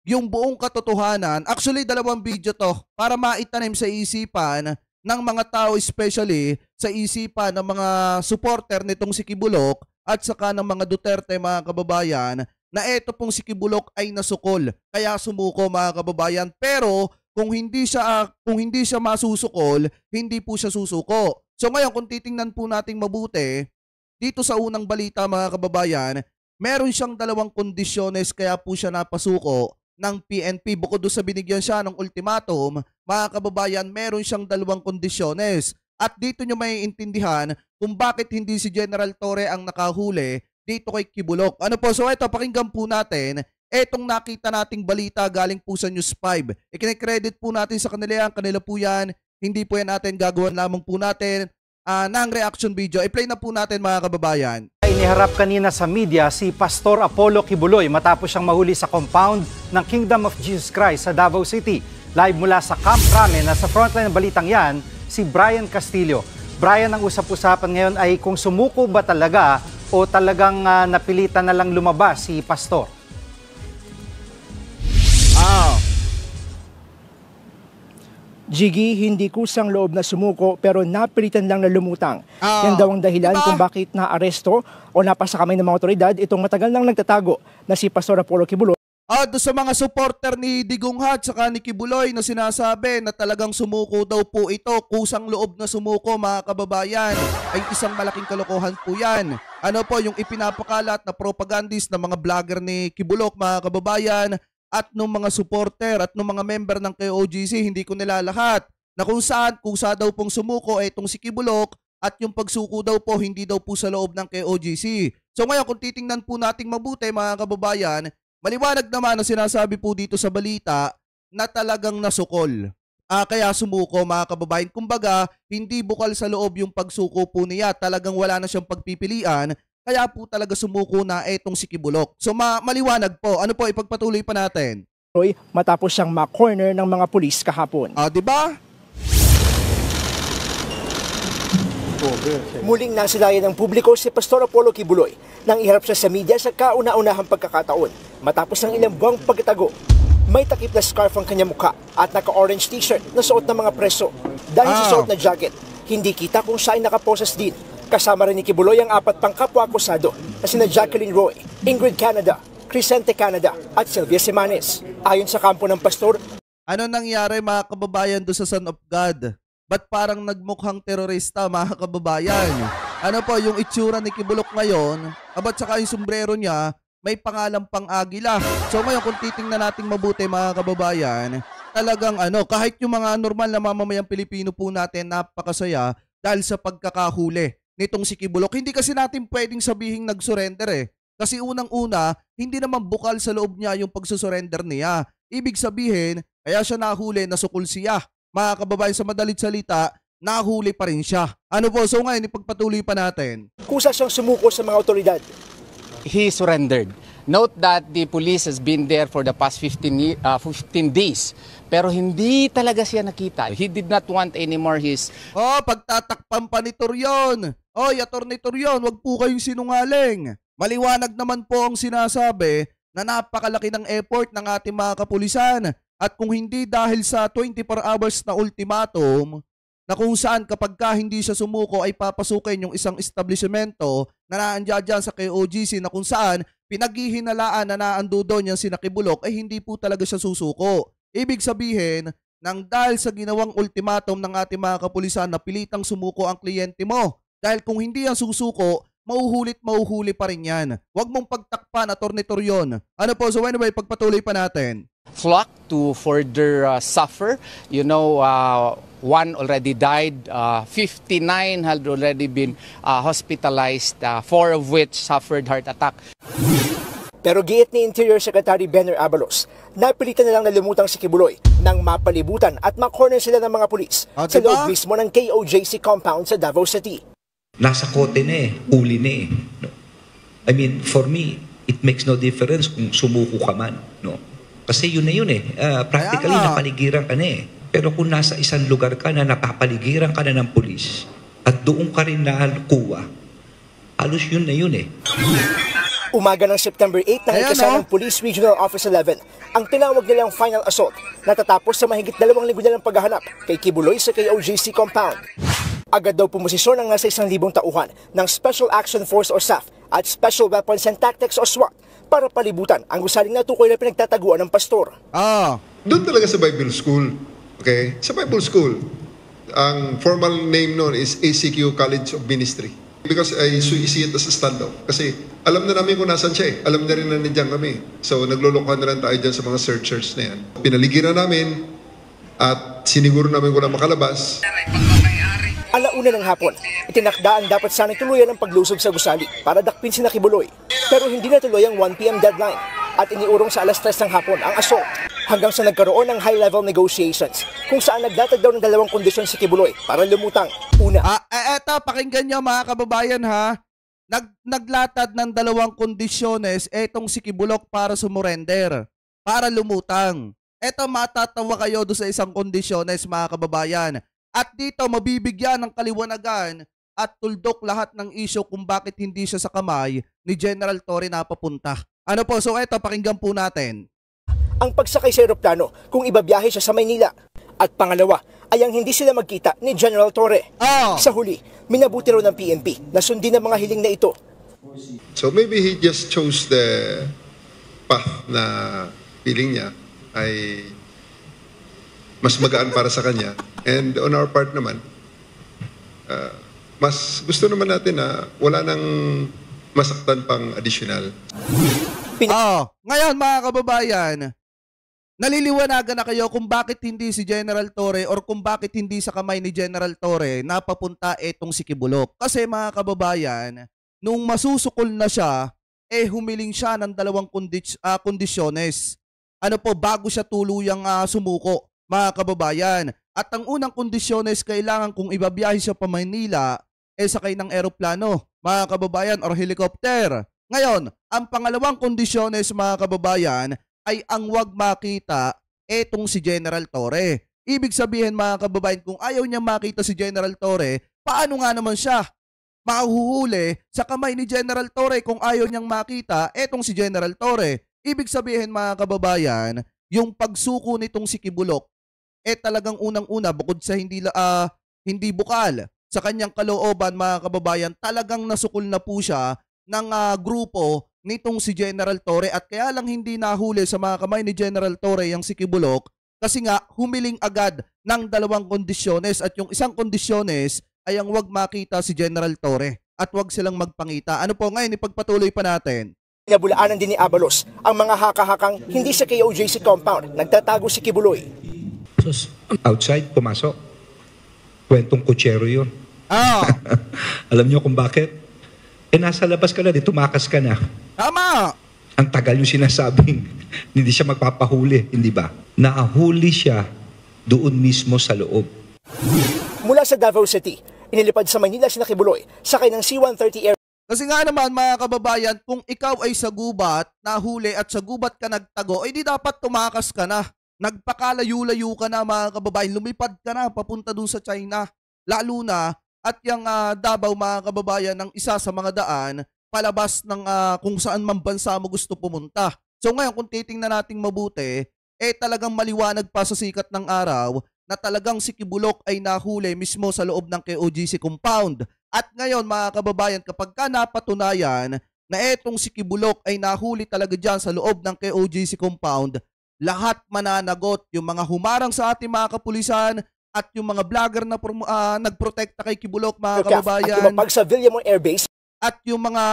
yung buong katotohanan. Actually, dalawang video to para maitanim sa isipan ng mga tao, especially sa isipan ng mga supporter nitong si Kibulok at saka ng mga Duterte, mga kababayan, na eto pong si Kibulok ay nasukol. Kaya sumuko, mga kababayan. Pero kung hindi siya masusukol, hindi po siya susuko. So ngayon, kung titingnan po nating mabuti, dito sa unang balita, mga kababayan, meron siyang dalawang kondisyones kaya po siya napasuko ng PNP. Bukod doon sa binigyan siya ng ultimatum, mga kababayan, meron siyang dalawang kondisyones. At dito nyo may intindihan kung bakit hindi si General Torre ang nakahuli dito kay Kibulok. Ano po? So ito, pakinggan po natin. Etong nakita nating balita galing po sa News 5. Ikinekredit po natin sa kanila yan. Kanila po yan. Hindi po yan natin gagawin, lamang po natin ng reaction video. I-play na po natin, mga kababayan. Iniharap kanina sa media si Pastor Apollo Kibuloy matapos siyang mahuli sa compound ng Kingdom of Jesus Christ sa Davao City. Live mula sa Camp Crame, nasa frontline ng balitang yan, si Brian Castillo. Brian, ang usap-usapan ngayon ay kung sumuko ba talaga o talagang napilitan na lang lumabas si Pastor? Jiggy, hindi kusang loob na sumuko pero napilitan lang na lumutang. Yan daw ang dahilan kung bakit naaresto o napasa kamay ng mga otoridad itong matagal nang nagtatago na si Pastor Apollo Kibuloy. Doon sa mga supporter ni Digong Hat saka ni Kibuloy na sinasabi na talagang sumuko daw po ito, kusang loob na sumuko, mga kababayan, ay isang malaking kalokohan po yan. Ano po yung ipinapakalat na propagandist ng mga vlogger ni Kibulok, mga kababayan, at nung mga supporter at nung mga member ng KOJC, hindi ko nilalahat na kung saan kusa daw pong sumuko itong si Kibulok at yung pagsuko daw po hindi daw po sa loob ng KOJC. So ngayon, kung titingnan po nating mabuti, mga kababayan, maliwanag naman na sinasabi po dito sa balita na talagang nasukol. Kaya sumuko, mga kababayan. Kumbaga, hindi bukal sa loob yung pagsuko po niya. Talagang wala na siyang pagpipilian. Kaya po talaga sumuko na etong si Kibulok. So maliwanag po. Ano po, ipagpatuloy pa natin. Matapos siyang ma-corner ng mga pulis kahapon. Diba? Muling nasilayan ng publiko si Pastor Apollo Kibuloy nang iharap siya sa media sa kauna-unahang pagkakataon. Matapos ng ilang buwang pagkatago, may takip na scarf ang kanyang mukha at naka-orange t-shirt na suot ng mga preso. Dahil sa suot na jacket, hindi kita kung siya ay nakaposes din. Kasama rin ni Kibuloy ang 4 pang kapwa-akusado na sina Jacqueline Roy, Ingrid Canada, Crisente Canada at Sylvia Semanes. Ayon sa kampo ng pastor, ano nangyari, mga kababayan, doon sa Son of God? Ba't parang nagmukhang terorista, mga kababayan? Ano po, yung itsura ni Kibulok ngayon, abat saka yung sombrero niya, may pangalan pang Agila. So ngayon, kung titingnan natin mabuti, mga kababayan, talagang kahit yung mga normal na mamamayang Pilipino po natin, napakasaya dahil sa pagkakahuli nitong si Kibulok. Hindi kasi natin pwedeng sabihing nag-surrender Kasi unang-una, hindi naman bukal sa loob niya yung pagsusurrender niya. Ibig sabihin, kaya siya nahuli, nasukol siya. Mga kababayan, sa madalit salita, nahuli pa rin siya. Ano po? So ngayon, ipagpatuloy pa natin. Kusa siyang sumuko sa mga otoridad. He surrendered. Note that the police has been there for the past 15 days. Pero hindi talaga siya nakita. He did not want anymore his... Pagtatakpan pa ni Torion. Attorney Torion, wag po kayong sinungaling. Maliwanag naman po ang sinasabi na napakalaki ng effort ng ating mga kapulisan. At kung hindi dahil sa 24 hours na ultimatum, na kung saan kapag hindi siya sumuko ay papasukin yung isang establishmento na naandyan dyan sa KOJC na kung saan pinaghihinalaan na naando doon yung sina Kibulok ay hindi po talaga siya susuko. Ibig sabihin, nang dahil sa ginawang ultimatum ng ating mga kapulisan na pilitang sumuko ang kliyente mo. Dahil kung hindi yan susuko, mauhuli pa rin yan. Huwag mong pagtakpan, Atty. Torion. Ano po, so anyway, pagpatuloy pa natin. Flock to further suffer. You know, one already died, 59 had already been hospitalized, 4 of which suffered heart attack. Pero giit ni Interior Secretary Benner Abalos, napilitan na lang na lumutang si Kibuloy nang mapalibutan at makorner sila ng mga pulis sa loob mismo ng KOJC compound sa Davao City. Nasa kote na huli na no? I mean, for me, it makes no difference kung sumuko ka man, no? Kasi yun na yun practically napaligiran ka na Pero kung nasa isang lugar ka na napapaligiran ka na ng pulis at doon ka rin nakuha, halos yun na yun Umaga ng September 8 ng Ayan, ikasanang oh. Police Regional Office 11, ang tinawag nilang final assault natatapos sa mahigit 2 linggo nilang paghahanap kay Kibuloy sa KOJC compound. Agad daw pumosisyon ang nasa 1,000 tauhan ng Special Action Force o SAF at Special Weapons and Tactics o SWAT para palibutan ang gusaling natukoy na pinagtataguan ng pastor. Doon talaga sa Bible School. Okay? Sa Bible School, ang formal name noon is ACQ College of Ministry. Because I see it as a standoff. Kasi alam na namin kung nasan siya eh. Alam na rin na nandiyan kami. So naglulukuhan na rin tayo dyan sa mga searchers na yan. Pinaligiran namin at siniguro namin kung na makalabas. Alauna ng hapon, itinakda ang dapat sana tuluyan ang paglusob sa gusali para dakpin si Kibuloy. Pero hindi na tuloy ang 1 p.m. deadline at iniurong sa alas 3 ng hapon ang assault hanggang sa nagkaroon ng high-level negotiations kung saan naglatag daw ng 2 kondisyon si Kibuloy para lumutang. Una, Eto, pakinggan nyo mga kababayan ha. Naglatad ng 2 kondisyones etong si Kibulok para sumurrender, para lumutang. Eto, matatawa kayo do sa isang kondisyones mga kababayan. At dito mabibigyan ng kaliwanagan at tuldok lahat ng isyo kung bakit hindi siya sa kamay ni General Torre napapunta. Ano po, so eto, pakinggan po natin. ang pagsakay sa eroplano kung ibabiyahe siya sa Maynila. At pangalawa ay ang hindi sila magkita ni General Torre. Sa huli, minabuti raw ng PNP na sundin ang mga hiling na ito. So maybe he just chose the path na feeling niya ay mas magaan para sa kanya. And on our part naman, mas gusto naman natin na wala nang masaktan pang additional. Ngayon mga kababayan, naliliwanagan na kayo kung bakit hindi si General Torre or kung bakit hindi sa kamay ni General Torre napapunta etong si Kibulok. Kasi mga kababayan, nung masusukol na siya, humiling siya ng 2 kondisyones. Ano po, bago siya tuluyang sumuko, mga kababayan. At ang unang kondisyones, kailangan kung ibabiyahe siya pa Manila, sakay ng eroplano, mga kababayan, or helicopter. Ngayon, ang pangalawang kondisyones, mga kababayan, ay ang wag makita etong si General Torre. Ibig sabihin, mga kababayan, kung ayaw niya makita si General Torre, paano nga naman siya mahuhuli sa kamay ni General Torre kung ayaw niyang makita etong si General Torre? Ibig sabihin, mga kababayan, yung pagsuko nitong si Kibulok, talagang unang-una, bukod sa hindi bukal sa kanyang kalooban, mga kababayan, talagang nasukol na po siya ng grupo nitong si General Torre, at kaya lang hindi nahuli sa mga kamay ni General Torre yung si Kibulok kasi nga humiling agad ng 2 kondisyones, at yung isang kondisyones ay ang wag makita si General Torre at wag silang magpangita. Ano po, ngayon ipagpatuloy pa natin. Nabulaanan din ni Abalos ang mga haka-hakang hindi sa KOJC compound nagtatago si Kibuloy. Outside, pumasok. Kwentong kutsero yun. Alam niyo kung bakit? Nasa labas ka na, tumakas ka na. Tama! Ang tagal yung sinasabing hindi siya magpapahuli, hindi ba? Nahuli siya doon mismo sa loob. Mula sa Davao City, inilipad sa Manila si Kibuloy sakay ng C-130 Air. Kasi nga naman, mga kababayan, kung ikaw ay sa gubat, nahuli at sa gubat ka nagtago, di dapat tumakas ka na. Nagpakalayo-layo ka na, mga kababayan. Lumipad ka na papunta dun sa China. Lalo na, at yung Davao, mga kababayan, ng isa sa mga daan palabas ng kung saan man bansa mo gusto pumunta. So ngayon, kung titingnan nating mabuti, talagang maliwanag pa sa sikat ng araw na talagang si Kibulok ay nahuli mismo sa loob ng KOJC compound. At ngayon, mga kababayan, kapag ka napatunayan na etong si Kibulok ay nahuli talaga dyan sa loob ng KOJC compound, lahat mananagot, yung mga humarang sa ating mga kapulisan at yung mga vlogger na nagprotekta kay Kibulok, mga kababayan. At lumapag sa Villamor Air Base. At yung mga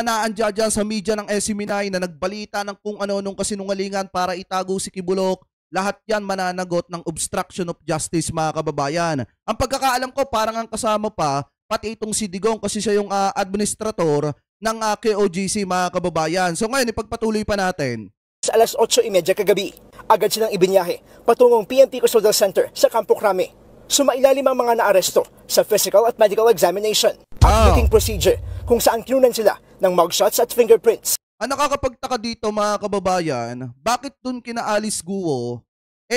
naandya dyan sa media ng SMNI na nagbalita ng kung ano nung kasinungalingan para itago si Kibulok, lahat yan mananagot ng obstruction of justice, mga kababayan. Ang pagkakaalam ko, parang ang kasama pa, pati itong si Digong kasi siya yung administrator ng KOJC, mga kababayan. So ngayon, ipagpatuloy pa natin. Sa alas 8:30 kagabi, agad silang ibinyahe patungong PNP Custodial Center sa Campo Crame. Sumailalim ang mga naaresto sa physical at medical examination at booking procedure kung saan kinunan sila ng mugshots at fingerprints. Ang nakakapagtaka dito, mga kababayan, bakit dun kina Alice Guo,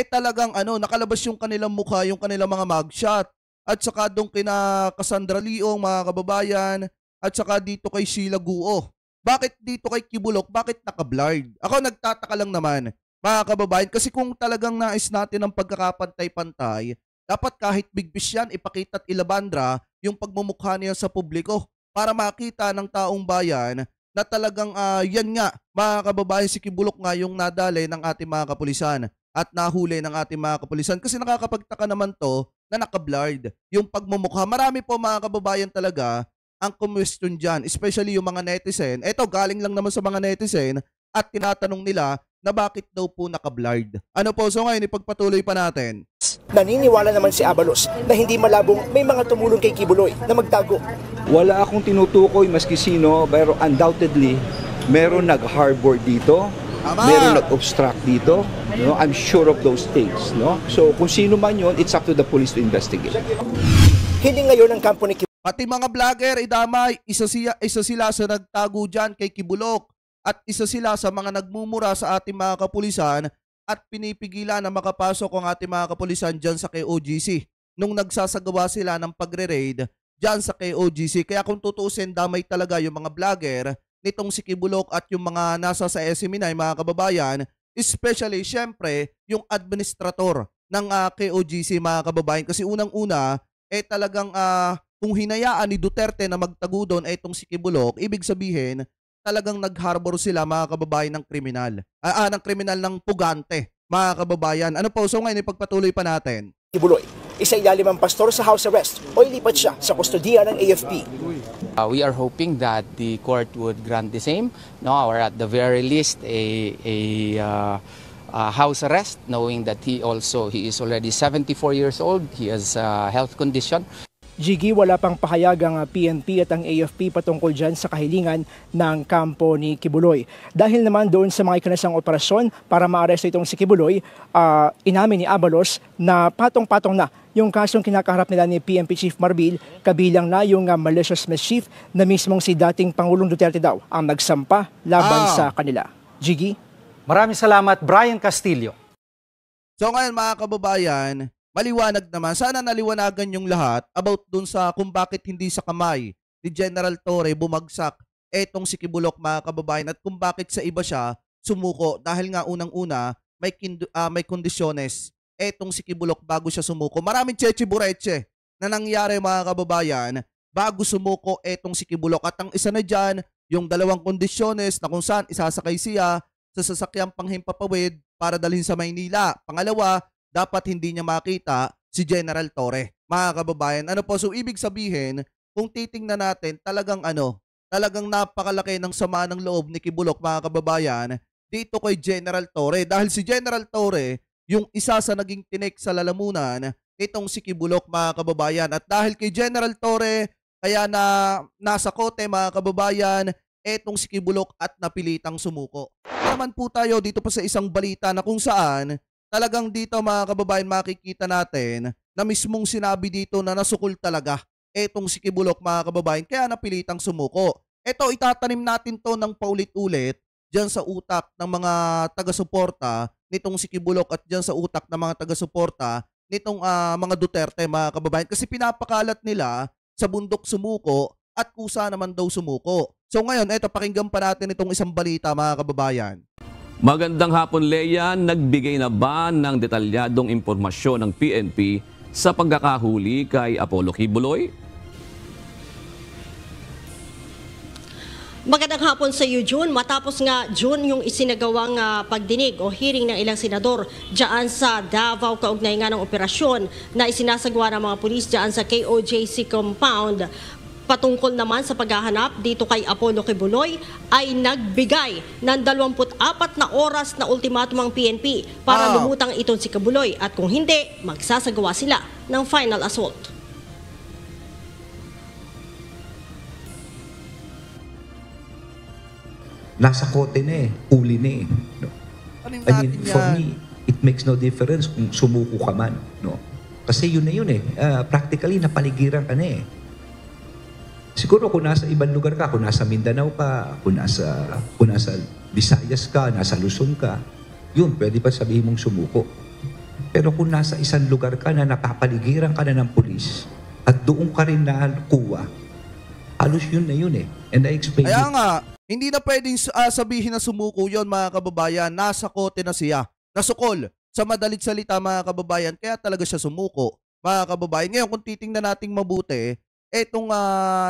talagang nakalabas yung kanilang mukha, yung kanilang mga mugshot, at saka dun kina Cassandra Leong, mga kababayan, at saka dito kay Sheila Guo. Bakit dito kay Kibulok, bakit naka-blurred? Ako nagtataka lang naman, mga kababayan, kasi kung talagang nais natin ang pagkakapantay-pantay, dapat kahit Big Fish yan, ipakita at ilabandra yung pagmumukha niya sa publiko para makita ng taong bayan na talagang yan nga, mga kababayan, si Kibulok nga yung nadali ng ating mga kapulisan at nahuli ng ating mga kapulisan. Kasi nakakapagtaka naman to na naka-blurred yung pagmumukha. Marami po mga kababayan talaga ang question dyan, especially yung mga netizen. Eto, galing lang naman sa mga netizen at tinatanong nila na bakit daw po naka-blurred. Ano po, so ngayon ipagpatuloy pa natin. Naniniwala naman si Abalos na hindi malabong may mga tumulong kay Kibuloy na magtago. Wala akong tinutukoy maski sino, pero undoubtedly meron nag-harbor dito, meron nag-obstruct dito. No? I'm sure of those things. No? So kung sino man yun, it's up to the police to investigate. Hiling ngayon ng kampo ni Kibuloy. Pati mga vlogger, idamay, isa sila sa nagtago dyan kay Kibulok at isa sila sa mga nagmumura sa ating mga kapulisan at pinipigilan na makapasok ang ating mga kapulisan dyan sa KOGC nung nagsasagawa sila ng pagre-raid dyan sa KOGC. Kaya kung tutuusin, damay talaga yung mga vlogger nitong si Kibulok at yung mga nasa sa SMNI, mga kababayan, especially syempre yung administrator ng KOGC, mga kababayan, kasi unang-una talagang kung hinayaan ni Duterte na magtago doon itong si Kibulok, ibig sabihin talagang nag-harbor sila, mga kababayan, ng kriminal. Ng kriminal ng pugante, mga kababayan. Ano po, so ngayon ipagpatuloy pa natin. Kibuloy, isa ilalim ang pastor sa house arrest o ilipat siya sa kustodiya ng AFP. We are hoping that the court would grant the same, no, or at the very least a house arrest, knowing that he is already 74 years old. He has a health condition. Jiggy, wala pang pahayag ang PNP at ang AFP patungkol dyan sa kahilingan ng kampo ni Kibuloy. Dahil naman doon sa mga ikinasang operasyon para maaresto itong si Kibuloy, inamin ni Abalos na patong-patong na yung kasong kinakaharap nila ni PNP Chief Marbil, kabilang na yung malicious mischief na mismong si dating Pangulong Duterte daw ang nagsampa laban sa kanila. Jiggy? Maraming salamat, Brian Castillo. So ngayon, mga kababayan, maliwanag naman. Sana naliwanagan yung lahat about dun sa kung bakit hindi sa kamay ni General Torre bumagsak etong si Kibulok, mga kababayan, at kung bakit sa iba siya sumuko. Dahil nga unang-una, may kondisyones etong si Kibulok bago siya sumuko. Maraming cheche-bureche na nangyari, mga kababayan, bago sumuko etong si Kibulok. At ang isa na dyan, yung dalawang kondisyones na kung saan isasakay siya sa sasakyang panghimpapawid para dalhin sa Maynila. Pangalawa, dapat hindi niya makita si General Torre, mga kababayan. Ano po, so ibig sabihin, kung titingnan natin, talagang napakalaki ng sama ng loob ni Kibulok, mga kababayan, dito kay General Torre. Dahil si General Torre, yung isa sa naging tinik sa lalamunan, itong si Kibulok, mga kababayan. At dahil kay General Torre, kaya nasa kote, mga kababayan, etong si Kibulok at napilitang sumuko. Naman po tayo dito pa sa isang balita na kung saan, talagang dito, mga kababayan, makikita natin na mismong sinabi dito na nasukol talaga etong si Kibulok, mga kababayan, kaya napilitang sumuko. Ito, itatanim natin to ng paulit-ulit dyan sa utak ng mga taga-suporta nitong si Kibulok at dyan sa utak ng mga taga-suporta nitong mga Duterte, mga kababayan, kasi pinapakalat nila sa bundok sumuko at kusa naman daw sumuko. So ngayon, eto, pakinggan pa natin itong isang balita, mga kababayan. Magandang hapon, Leia. Nagbigay na ba ng detalyadong impormasyon ng PNP sa pagkakahuli kay Apollo Kibuloy? Magandang hapon sa iyo, June. Matapos nga, June, yung isinagawang pagdinig o hearing ng ilang senador dyan sa Davao kaugnay nga ng operasyon na isinasagawa ng mga pulis dyan sa KOJC compound. Patungkol naman sa paghahanap dito kay Apollo Kibuloy ay nagbigay ng 24 na oras na ultimatum ang PNP para lumutang itong si Kibuloy at kung hindi, magsasagawa sila ng final assault. Nasa kote na huli na no? I mean, for me, it makes no difference kung sumuko ka man, no? Kasi yun na yun practically napaligiran ka na Siguro kung nasa ibang lugar ka, kung nasa Mindanao ka, kung nasa Visayas ka, nasa Luzon ka, yun, pwede pa sabihin mong sumuko. Pero kung nasa isang lugar ka na napapaligiran ka na ng pulis at doon ka rin nakuha, Halos yun na yun eh. And I explained Kaya it. nga, hindi na pwedeng sabihin na sumuko yon mga kababayan. Nasa kote na siya. Nasukol. Sa madalit salita mga kababayan, kaya talaga siya sumuko mga kababayan. Ngayon kung titingnan nating mabuti, etong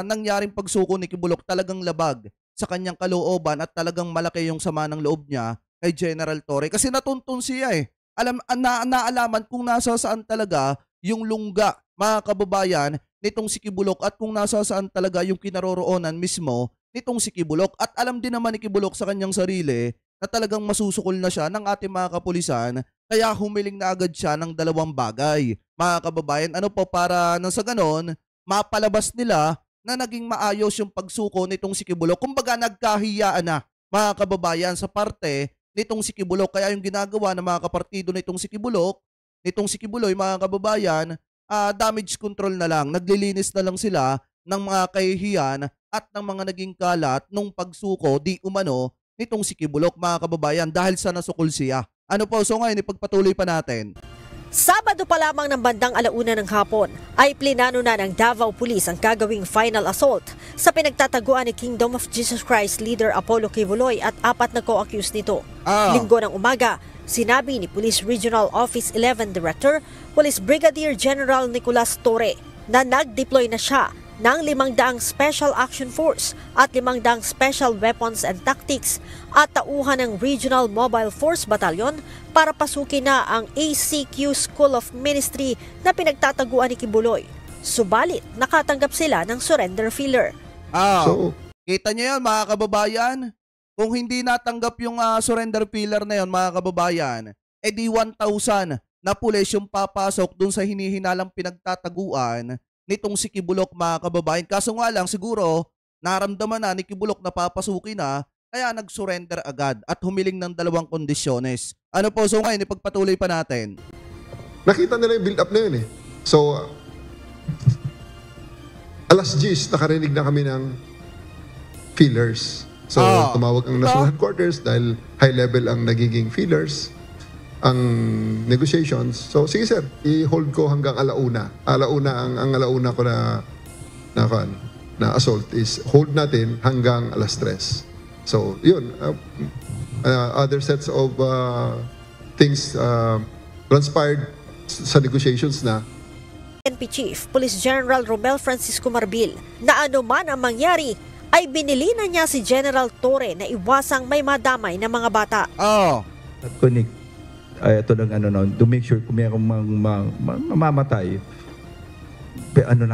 nangyaring pagsuko ni Kibuloc talagang labag sa kanyang kalooban at talagang malaki yung sama ng loob niya kay General Torre. Kasi natuntun siya eh. Naalaman kung nasa saan talaga yung lungga mga kababayan nitong si Kibuloc at kung nasa saan talaga yung kinaroroonan mismo nitong si Kibuloc. At alam din naman ni Kibuloc sa kanyang sarili na talagang masusukol na siya ng ating mga kapulisan, kaya humiling na agad siya ng dalawang bagay. Mga kababayan, ano po, para nang sa ganon, mapalabas nila na naging maayos yung pagsuko nitong si Kibuloc. Kumbaga nagkahiyaan na mga kababayan sa parte nitong si Kibuloc. Kaya yung ginagawa ng mga kapartido nitong si Kibuloc, nitong si Kibuloy, mga kababayan, damage control na lang. Naglilinis na lang sila ng mga kahihiyan at ng mga naging kalat nung pagsuko di umano nitong si Kibuloc, mga kababayan, dahil sa nasukol siya. Ano po, so ngayon ipagpatuloy pa natin. Sabado pa lamang ng bandang 1:00 ng hapon ay plinano na ng Davao Police ang gagawing final assault sa pinagtataguan ni Kingdom of Jesus Christ leader Apollo Kibuloy at 4 na co-accused nito. Linggo ng umaga, sinabi ni Police Regional Office 11 Director Police Brigadier General Nicolas Torre na nag-deploy na siya ng 500 Special Action Force at 500 Special Weapons and Tactics at tauhan ng Regional Mobile Force Battalion para pasukin na ang ACQ School of Ministry na pinagtataguan ni Kibuloy. Subalit, nakatanggap sila ng surrender filler. Kita niyo yan mga kababayan? Kung hindi natanggap yung surrender filler na yon mga kababayan, edi 1,000 na pulis yung papasok dun sa hinihinalang pinagtataguan nitong si Kibuloc, mga kababayan. Kaso nga lang siguro naramdaman na ni Kibuloc na papasukin na, kaya nag-surrender agad at humiling ng 2 kondisyones. Ano po, so ngayon ipagpatuloy pa natin. Nakita nila yung build-up na yun eh. So, alas 10, nakarinig na kami ng feelers. So, tumawag ang National Headquarters dahil high level ang nagiging feelers, ang negotiations. So, sige sir, i-hold ko hanggang alauna. Ang alauna ko na assault is hold natin hanggang alas 3. So, yun. Other sets of things transpired sa negotiations na. PNP Chief Police General Romel Francisco Marbil na ano man ang mangyari ay binili na niya si General Torre na iwasang may madamay na mga bata. At connect ito lang to make sure kung mayroong mamamatay,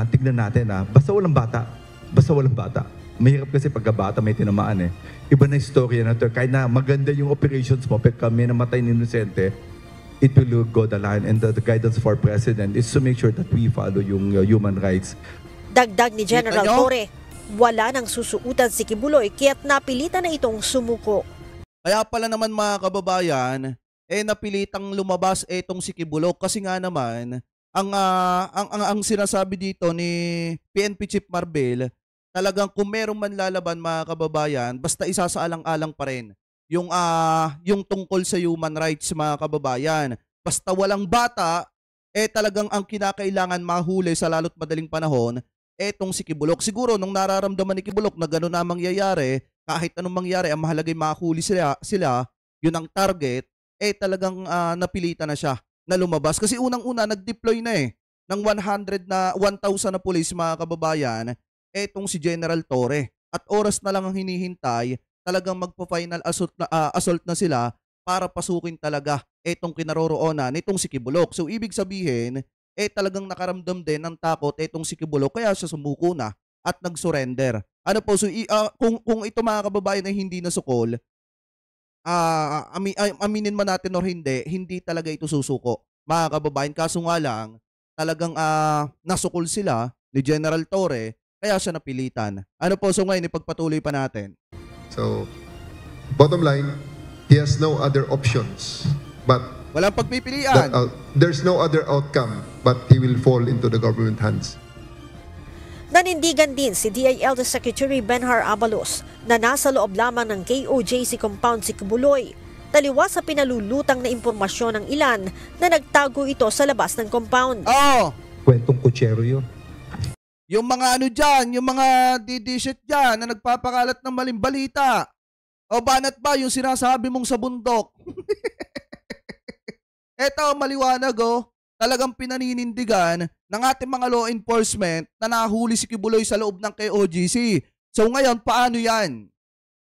tignan natin basta walang bata. Mahirap kasi pagkabata may tinamaan eh. Iba na istorya na to. Kahit na maganda yung operations mo, pag kami namatay ni Inocente, it will go the line, and the guidance for President is to make sure that we follow yung human rights. Dagdag ni General Torre, wala nang susuutan si Kibuloy kaya't napilitan na itong sumuko. Kaya pala naman mga kababayan, napilitang lumabas etong si Kibuloc kasi nga naman ang sinasabi dito ni PNP Chief Marbil, talagang kung merong manlalaban mga kababayan, basta isasaalang-alang pa rin yung tungkol sa human rights mga kababayan. Basta walang bata, talagang ang kinakailangan mahuli sa lalo't madaling panahon etong si Kibuloc. Siguro nung nararamdaman ni Kibuloc na gano'n na mangyayari, kahit anong mangyari, ang mahalaga ay mahuli sila, yun ang target, talagang napilitan na siya na lumabas. Kasi unang-una, nag-deploy na ng 1,000 na pulis mga kababayan, etong si General Torre. At oras na lang ang hinihintay, talagang magpo-final assault na sila para pasukin talaga etong kinaroroonan nitong si Kibuloc. So ibig sabihin, talagang nakaramdam din ng takot etong si Kibuloc, kaya siya sumuko na at nag-surrender. Ano po, so kung ito mga kababayan ay hindi nasukol, aminin man natin or hindi talaga ito susuko mga kababayan. Kaso nga lang, talagang nasukol sila ni General Torre, kaya siya napilitan. Ano po, so ngayon ipagpatuloy pa natin. So, bottom line, he has no other options, but walang pagpipilian. There's no other outcome, but he will fall into the government hands. Nanindigan din si DILG Secretary Benhar Abalos na nasa loob lamang ng KOJC compound si Kibuloy, taliwas sa pinalulutang na impormasyon ng ilan na nagtago ito sa labas ng compound. Kwentong kutsero yun. Yung mga ano dyan, yung mga didishit dyan na nagpapakalat ng maling balita. O banat ba yung sinasabi mong sa bundok? Eto, maliwanag oh. Talagang pinaninindigan ng ating mga law enforcement na nahuli si Kibuloy sa loob ng KOGC. So ngayon, paano yan?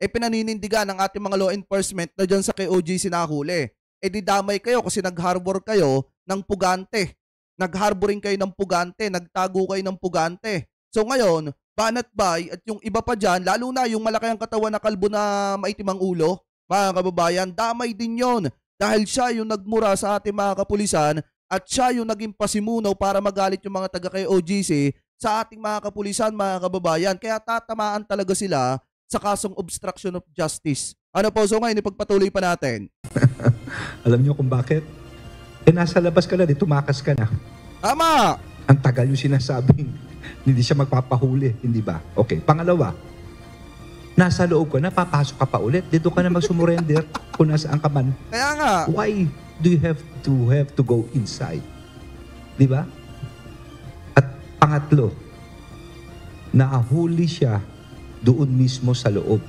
Pinaninindigan ng ating mga law enforcement na dyan sa KOGC nahuli. Didamay kayo kasi nag-harbor kayo ng pugante. Nag-harboring kayo ng pugante, nagtago kayo ng pugante. So ngayon, banat bay at yung iba pa dyan, lalo na yung malaki ang katawan na kalbo na maitim ang ulo, mga kababayan, damay din yon. Dahil siya yung nagmura sa ating mga kapulisan at siya yung naging pasimunaw para magalit yung mga taga-KOGC sa ating mga kapulisan, mga kababayan. Kaya tatamaan talaga sila sa kasong obstruction of justice. Ano po, so ngayon ipagpatuloy pa natin. Alam niyo kung bakit? Nasa labas ka na, tumakas ka na. Tama! Ang tagal yung sinasabing hindi siya magpapahuli, hindi ba? Okay, pangalawa, nasa loob ka na, papasok ka pa ulit, dito ka na magsumurrender kung nasaan ka man. Kaya nga. Why do you have to go inside? Di ba? At pangatlo, naahuli siya doon mismo sa loob.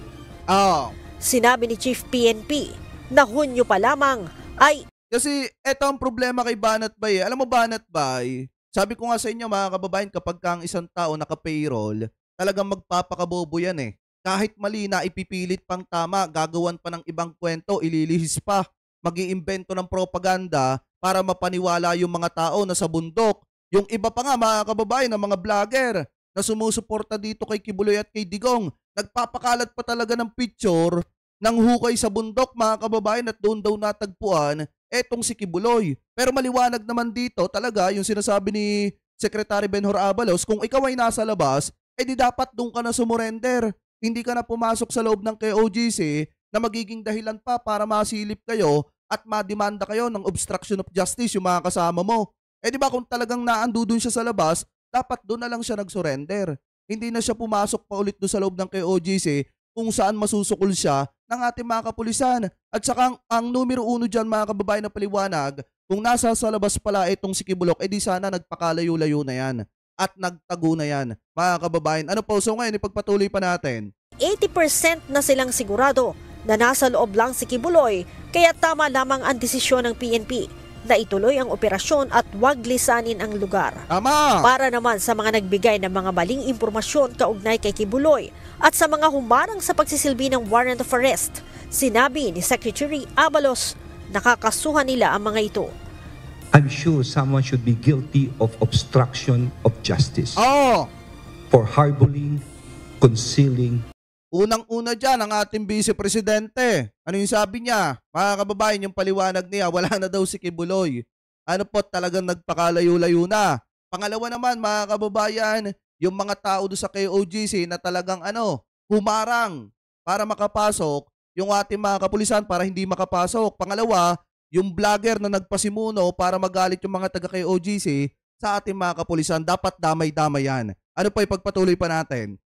Oh. Sinabi ni Chief PNP na Hunyo pa lamang ay... Kasi eto ang problema kay Banat Bay. Alam mo Banat Bay, sabi ko nga sa inyo mga kababayan, kapag kang isang tao naka-payroll, talagang magpapakabobo yan eh. Kahit mali na ipipilit pang tama, gagawan pa ng ibang kwento, ililihis pa, mag-iimbento ng propaganda para mapaniwala yung mga tao na sa bundok. Yung iba pa nga mga kababayan, ng mga vlogger na sumusuporta dito kay Kibuloy at kay Digong, nagpapakalat pa talaga ng picture ng hukay sa bundok mga kababayan at doon daw natagpuan etong si Kibuloy. Pero maliwanag naman dito talaga yung sinasabi ni Secretary Benhur Abalos, kung ikaw ay nasa labas, di dapat doon ka na sumurrender. Hindi ka na pumasok sa loob ng KOGC na magiging dahilan pa para masilip kayo at mademanda kayo ng obstruction of justice yung mga kasama mo. Di ba kung talagang naando doon siya sa labas, dapat doon na lang siya nag-surrender. Hindi na siya pumasok pa ulit doon sa loob ng KOGC kung saan masusukol siya ng ating mga kapulisan. At saka ang numero 1 dyan mga kababayan na paliwanag, kung nasa sa labas pala itong si Kibulok, di sana nagpakalayo-layo na yan at nagtago na yan mga kababayan. Ano po, so ngayon ipagpatuloy pa natin. 80% na silang sigurado na nasa loob lang si Kibuloy, kaya tama lamang ang desisyon ng PNP na ituloy ang operasyon at wag lisanin ang lugar. Tama! Para naman sa mga nagbigay ng mga maling impormasyon kaugnay kay Kibuloy at sa mga humarang sa pagsisilbi ng warrant of arrest, sinabi ni Secretary Abalos, nakakasuhan nila ang mga ito. I'm sure someone should be guilty of obstruction of justice. Oh! For harboring, concealing. Unang-una dyan ang ating Vice Presidente. Ano yung sabi niya? Mga kababayan, yung paliwanag niya, wala na daw si Kibuloy. Ano po, talagang nagpakalayo-layo na. Pangalawa naman, mga kababayan, yung mga tao doon sa KOGC na talagang humarang para makapasok, yung ating mga kapulisan para hindi makapasok. Pangalawa, yung vlogger na nagpasimuno para magalit yung mga taga-KOGC sa ating mga kapulisan, dapat damay-damay yan. Ano pa ipagpatuloy pa natin?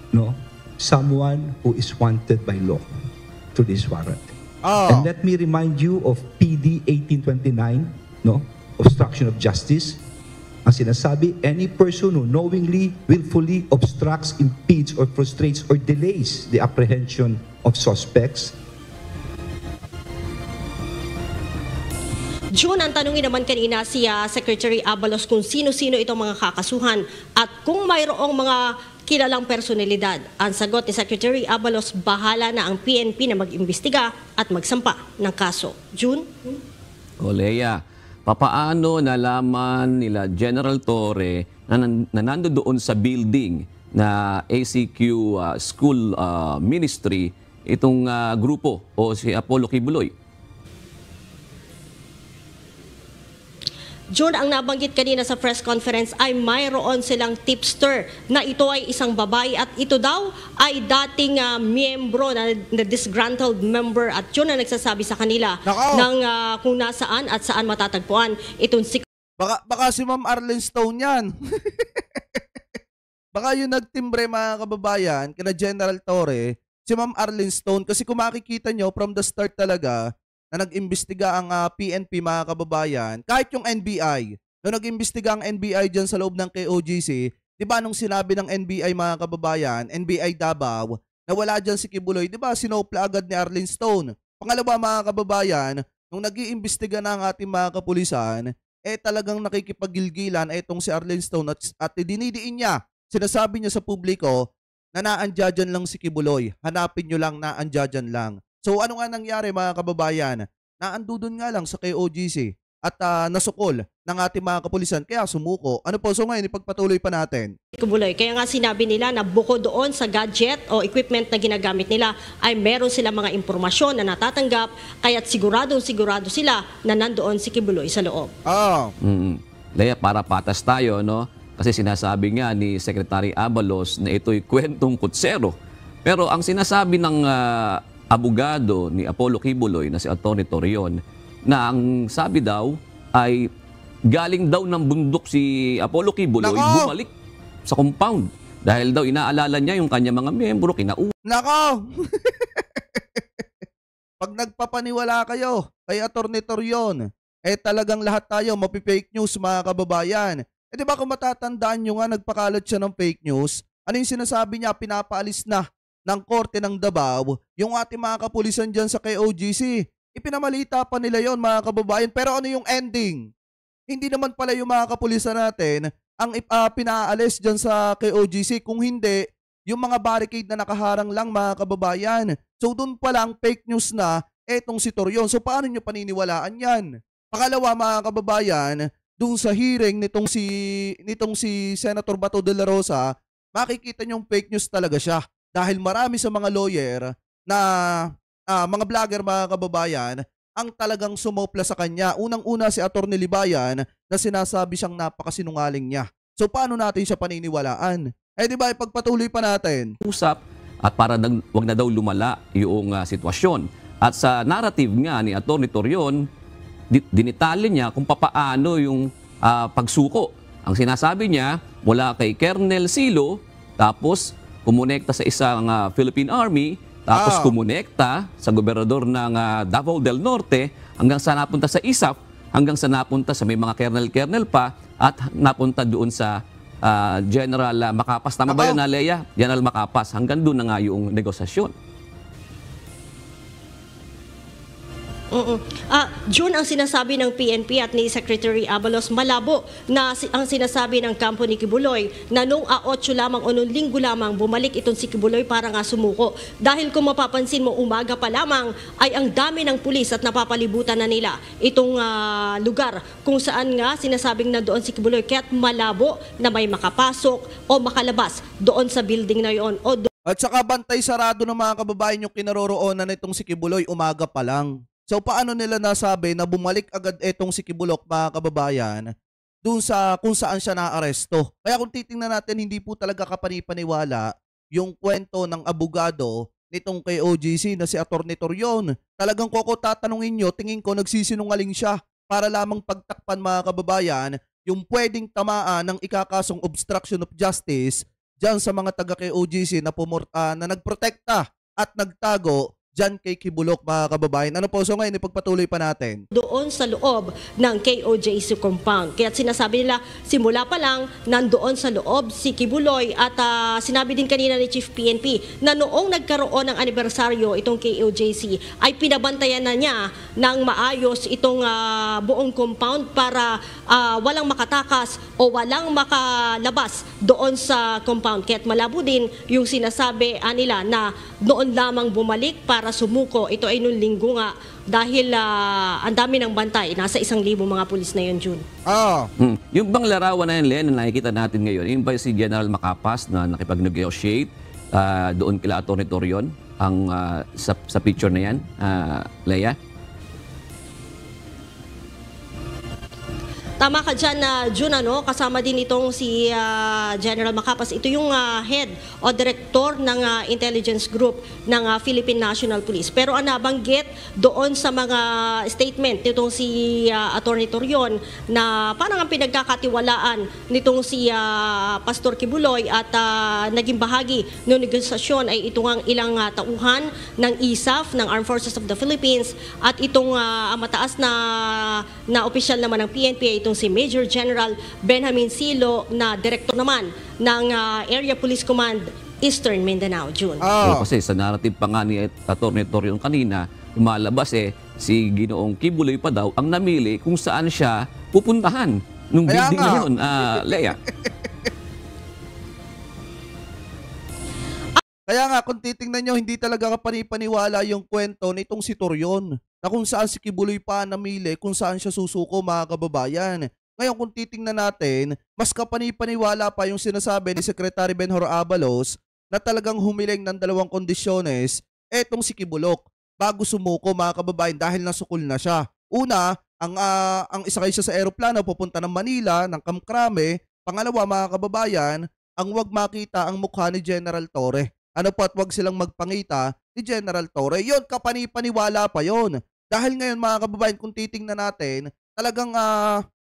No? Someone who is wanted by law through this warrant. Oh. And let me remind you of PD 1829, no? Obstruction of justice. Ang sinasabi, any person who knowingly, willfully obstructs, impedes, or frustrates or delays the apprehension of suspects. June, ang tanongin naman kanina si Secretary Abalos kung sino-sino itong mga kakasuhan at kung mayroong mga kilalang personalidad. Ang sagot ni Secretary Abalos, bahala na ang PNP na mag-imbestiga at magsampa ng kaso. June? Lea, papaano nalaman nila General Torre na nando doon sa building na ACQ School Ministry itong grupo o si Apollo Kibuloy? June, ang nabanggit kanina sa press conference ay mayroon silang tipster na ito ay isang babae at ito daw ay dating miyembro na disgruntled member at yun ang nagsasabi sa kanila ng kung nasaan at saan matatagpuan itong si... Baka si Ma'am Arlene Stone yan. Baka yung nagtimbre mga kababayan kina General Torre, si Ma'am Arlene Stone, kasi kung makikita nyo from the start talaga na nag-imbestiga ang PNP mga kababayan, kahit yung NBI, nung nag-imbestiga ang NBI dyan sa loob ng KOGC, Di ba nung sinabi ng NBI mga kababayan, NBI Davao, na wala dyan si Kibuloy, di ba sinopla agad ni Arlene Stone? Pangalawa mga kababayan, nung nag-iimbestiga na ang ating mga kapulisan, talagang nakikipagilgilan itong si Arlene Stone at dinidiin niya, sinasabi niya sa publiko na naandya dyan lang si Kibuloy. Hanapin nyo lang, naandya dyan lang. So ano nga nangyari mga kababayan? Naandudon nga lang sa KOGC at nasukol ng ating mga kapulisan kaya sumuko. Ano po? So ngayon ipagpatuloy pa natin. Kibuloy, kaya nga sinabi nila na bukod doon sa gadget o equipment na ginagamit nila ay meron sila mga impormasyon na natatanggap kaya't sigurado sila na nandoon si Kibuloy sa loob. Leia, para patas tayo, no? Kasi sinasabi nga ni Secretary Abalos na ito'y kwentong kutsero. Pero ang sinasabi ng abogado ni Apollo Kibuloy na si Atty. Torion na ang sabi daw ay galing daw ng bundok si Apollo Kibuloy, bumalik sa compound. Dahil daw inaalala niya yung kanya mga miyembro, kinauwi. Nako! Pag nagpapaniwala kayo kay Atty. Torion, talagang lahat tayo mapi-fake news mga kababayan. Di ba kung matatandaan nyo nga, nagpakalat siya ng fake news, ano yung sinasabi niya, pinapaalis na ng korte ng Davao yung ating mga kapulisan dyan sa KOGC. Ipinamalita pa nila yon mga kababayan. Pero ano yung ending? Hindi naman pala yung mga kapulisan natin ang pinaalis dyan sa KOGC. Kung hindi, yung mga barricade na nakaharang lang mga kababayan. So doon pa lang fake news na etong si Torion. So paano nyo paniniwalaan yan? Pangalawa mga kababayan, doon sa hearing nitong si Senator Bato de la Rosa, makikita nyong fake news talaga siya. Dahil marami sa mga lawyer na mga vlogger mga kababayan ang talagang sumopla sa kanya. Unang-una si Atty. Libayan na sinasabi siyang napakasinungaling niya. So paano natin siya paniniwalaan? Di ba ipagpatuloy pa natin? Usap at para wag na daw lumala yung sitwasyon. At sa narrative nga ni Atty. Torion, dinitali niya kung papaano yung pagsuko. Ang sinasabi niya, mula kay Colonel Silo, tapos kumonekta sa isang Philippine Army, tapos kumonekta sa gobernador ng Davao del Norte, hanggang sa napunta sa ISAF, hanggang sa napunta sa may mga kernel-kernel pa, at napunta doon sa General Macapas. Tama ba yun, Leia? General Macapas. Hanggang doon na nga yung negosasyon. June, ang sinasabi ng PNP at ni Secretary Abalos, malabo na ang sinasabi ng kampo ni Kibuloy na noong 8 lamang o noong linggo lamang bumalik itong si Kibuloy para nga sumuko. Dahil kung mapapansin mo, umaga pa lamang ay ang dami ng pulis at napapalibutan na nila itong lugar kung saan nga sinasabing na doon si Kibuloy. Kaya't malabo na may makapasok o makalabas doon sa building na yon. At saka bantay sarado ng mga kababayan yung kinaroroonan nitong si Kibuloy umaga pa lang. So paano nila nasabi na bumalik agad etong si Kibulok mga kababayan dun sa kung saan siya naaresto? Kaya kung titingnan natin, hindi po talaga kapanipaniwala yung kwento ng abogado nitong kay OGC na si Atty. Torion. Talagang tatanungin nyo, tingin ko nagsisinungaling siya para lamang pagtakpan mga kababayan yung pwedeng tamaan ng ikakasong obstruction of justice dyan sa mga taga kay OGC na nagprotekta at nagtago dyan kay Kibulok mga kababayan. Ano po? So ngayon, ipagpatuloy pa natin. Doon sa loob ng KOJC compound. Kaya sinasabi nila, simula pa lang, nandoon sa loob si Kibuloy. At sinabi din kanina ni Chief PNP na noong nagkaroon ng anibersaryo itong KOJC, ay pinabantayan na niya ng maayos itong buong compound para walang makatakas o walang makalabas doon sa compound. Kaya't malabo din yung sinasabi nila na noon lamang bumalik para sumuko. Ito ay noong linggo nga dahil ang dami ng bantay. Nasa 1,000 mga pulis na yun, June. Yung bang larawan na yun, Len, na nakikita natin ngayon, yung ba si General Macapas na nakipag-negotiate doon kila Atty. Torion sa picture na yan, Leia? Tama ka dyan, June, kasama din itong si General Macapas. Ito yung head o director ng intelligence group ng Philippine National Police. Pero ang nabanggit doon sa mga statement nitong si Atty. Torion na parang ang pinagkakatiwalaan nitong si Pastor Kibuloy at naging bahagi ng negosasyon ay itong ilang tauhan ng ISAF, ng Armed Forces of the Philippines, at itong mataas na opisyal naman ng PNP, ito nitong si Major General Benjamin Silo na direktor naman ng Area Police Command Eastern Mindanao, June. Kasi sa narrative pa nga ni Atty. Torion kanina, lumalabas si Ginoong Kibuloy pa daw ang namili kung saan siya pupuntahan nung building na yun, Lea. Kaya nga, kung titingnan nyo, hindi talaga kapanipaniwala yung kwento nitong si Torion na kung saan si Kibuloy pa namili, kung saan siya susuko, mga kababayan. Ngayon, kung titingnan natin, mas kapanipaniwala pa yung sinasabi ni Secretary Benhur Abalos na talagang humiling ng 2 kondisyones etong si Kibulok bago sumuko, mga kababayan, dahil nasukol na siya. Una, ang isakay siya sa eroplano pupunta ng Manila, ng Camp Crame. Pangalawa, mga kababayan, ang wag makita ang mukha ni General Torre. Ano po, at wag silang magpangita ni General Torre. Yun, kapanipaniwala pa yon. Dahil ngayon, mga kababayan, kung titingnan natin, talagang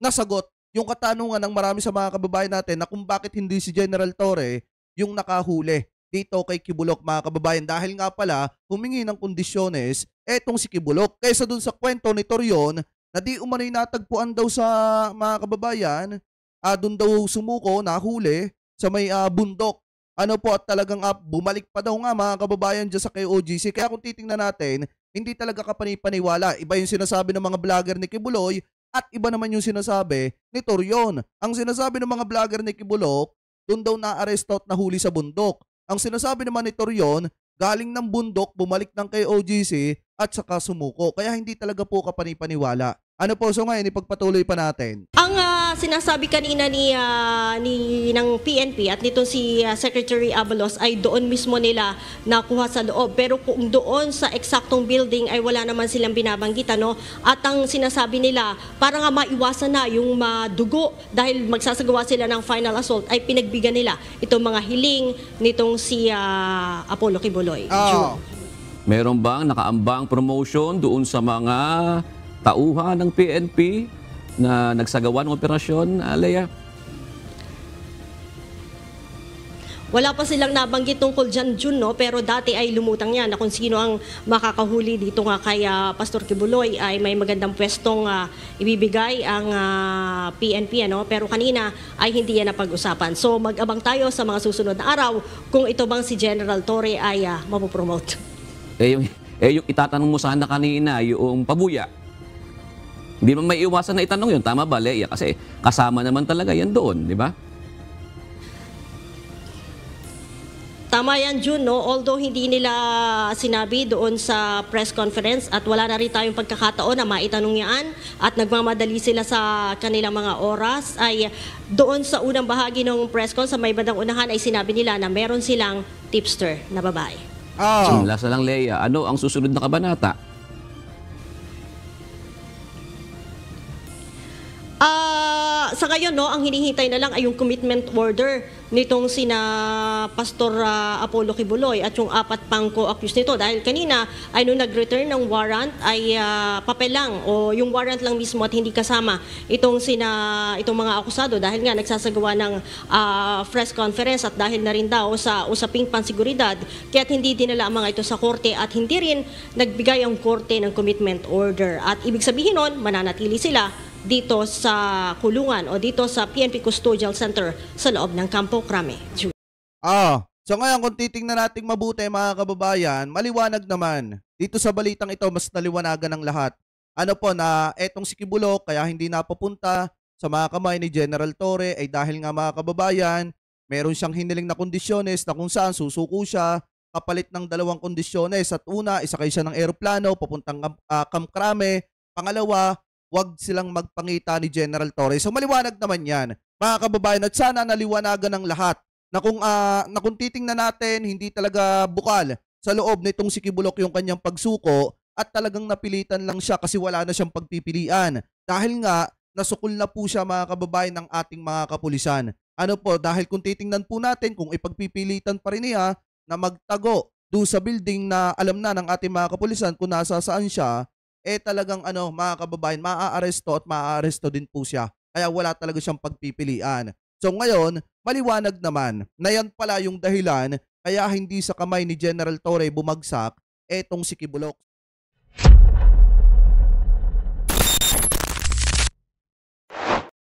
nasagot yung katanungan ng marami sa mga kababayan natin na kung bakit hindi si General Torre yung nakahuli dito kay Kibulok, mga kababayan. Dahil nga pala, humingi ng kondisyones etong si Kibulok. Kaysa dun sa kwento ni Torion na di umano'y natagpuan daw sa mga kababayan, dun daw sumuko, nahuli sa may bundok. Ano po, at talagang bumalik pa daw nga, mga kababayan, dyan sa KOGC. Kaya kung titingnan natin, hindi talaga kapanipaniwala. Iba yung sinasabi ng mga vlogger ni Kibuloy at iba naman yung sinasabi ni Torion. Ang sinasabi ng mga vlogger ni Kibulok, doon daw na-aresto at nahuli sa bundok. Ang sinasabi naman ni Torion, galing ng bundok, bumalik ng KOGC at saka sumuko. Kaya hindi talaga po kapanipaniwala. Ano po, so ngayon, ipagpatuloy pa natin. Ang sinasabi kanina ng PNP at nito si Secretary Abalos ay doon mismo nila nakuha sa loob. Pero kung doon sa eksaktong building ay wala naman silang binabanggit, ano? At ang sinasabi nila, para nga maiwasan na yung madugo dahil magsasagawa sila ng final assault, ay pinagbigyan nila itong mga hiling nitong si Apollo Kibuloy. Meron bang nakaambang promotion doon sa mga tauhan ng PNP na nagsagawa ng operasyon, Lea? Wala pa silang nabanggit tungkol dyan, June, no? Pero dati ay lumutang yan na kung sino ang makakahuli dito nga kay Pastor Kibuloy ay may magandang pwestong ibibigay ang PNP, ano? Pero kanina ay hindi yan napag-usapan. So mag-abang tayo sa mga susunod na araw kung ito bang si General Torre ay mapopromote. Yung itatanong mo sana kanina, yung pabuya. Hindi mo may iwasan na itanong yun. Tama ba, Lea? Kasi kasama naman talaga yan doon, di ba? Tama yan, June, no? Although hindi nila sinabi doon sa press conference at wala na rin tayong pagkakataon na maitanong yan at nagmamadali sila sa kanilang mga oras, ay doon sa unang bahagi ng press con sa may bandang unahan ay sinabi nila na meron silang tipster na babae. Lasa lang, Lea. Ano ang susunod na kabanata? Sa ngayon, no, ang hinihintay na lang ay yung commitment order nitong sina Pastor Apollo Kibuloy at yung 4 pang co-accused nito. Dahil kanina ay nung nag-return ng warrant ay papel lang o yung warrant lang mismo at hindi kasama itong mga akusado dahil nga nagsasagawa ng press conference at dahil na rin daw sa usaping pansiguridad kaya't hindi dinala ang mga ito sa korte at hindi rin nagbigay ang korte ng commitment order. At ibig sabihin nun, mananatili sila dito sa kulungan o dito sa PNP Custodial Center sa loob ng Campo Crame. So ngayon kung titingnan natin mabuti, mga kababayan, maliwanag naman. Dito sa balitang ito, mas naliwanagan ng lahat. Ano po na etong si Kibulok kaya hindi napapunta sa mga kamay ni General Torre ay dahil nga, mga kababayan, meron siyang hiniling na kondisyones na kung saan susuko siya kapalit ng 2 kondisyones. At una, isakay siya ng eroplano papuntang Camp Crame. Pangalawa, wag silang magpangita ni General Torre. So maliwanag naman yan, mga kababayan, at sana naliwanagan ng lahat na kung titingnan natin, hindi talaga bukal sa loob nitong si Kibulok yung kanyang pagsuko at talagang napilitan lang siya kasi wala na siyang pagpipilian. Dahil nga, nasukol na po siya, mga kababayan, ng ating mga kapulisan. Ano po, dahil kung titingnan po natin, kung ipagpipilitan pa rin niya na magtago doon sa building na alam na ng ating mga kapulisan kung nasa saan siya, talagang mga kababayan, maaaresto at maaaresto din po siya. Kaya wala talaga siyang pagpipilian. So ngayon, maliwanag naman na yan pala yung dahilan kaya hindi sa kamay ni General Torre bumagsak etong si Kibulok.